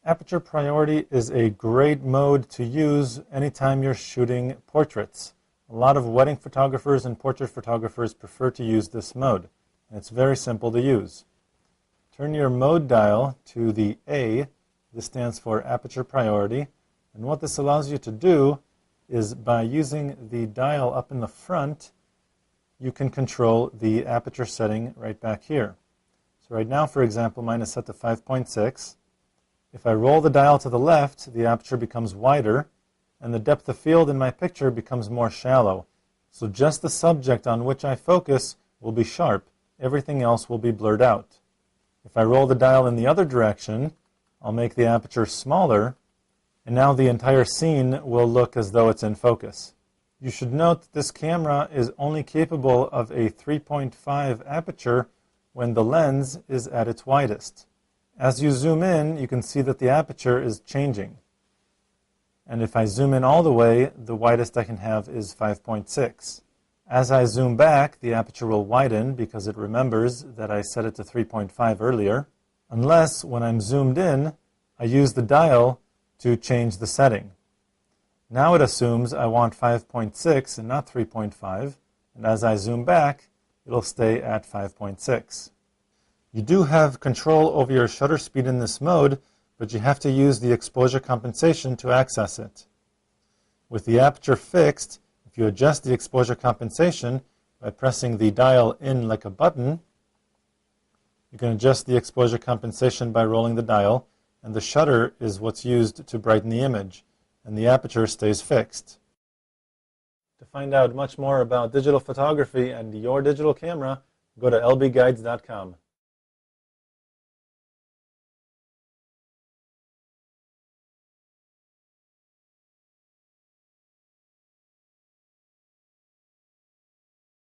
Aperture priority is a great mode to use anytime you're shooting portraits. A lot of wedding photographers and portrait photographers prefer to use this mode, and it's very simple to use. Turn your mode dial to the A. This stands for aperture priority, and what this allows you to do is by using the dial up in the front, you can control the aperture setting right back here. So right now, for example, mine is set to 5.6. If I roll the dial to the left, the aperture becomes wider, and the depth of field in my picture becomes more shallow. So just the subject on which I focus will be sharp. Everything else will be blurred out. If I roll the dial in the other direction, I'll make the aperture smaller, and now the entire scene will look as though it's in focus. You should note that this camera is only capable of a 3.5 aperture when the lens is at its widest. As you zoom in, you can see that the aperture is changing. And if I zoom in all the way, the widest I can have is 5.6. As I zoom back, the aperture will widen because it remembers that I set it to 3.5 earlier, unless when I'm zoomed in, I use the dial to change the setting. Now it assumes I want 5.6 and not 3.5, and as I zoom back, it'll stay at 5.6. You do have control over your shutter speed in this mode, but you have to use the exposure compensation to access it. With the aperture fixed, if you adjust the exposure compensation by pressing the dial in like a button, you can adjust the exposure compensation by rolling the dial, and the shutter is what's used to brighten the image, and the aperture stays fixed. To find out much more about digital photography and your digital camera, go to lbguides.com.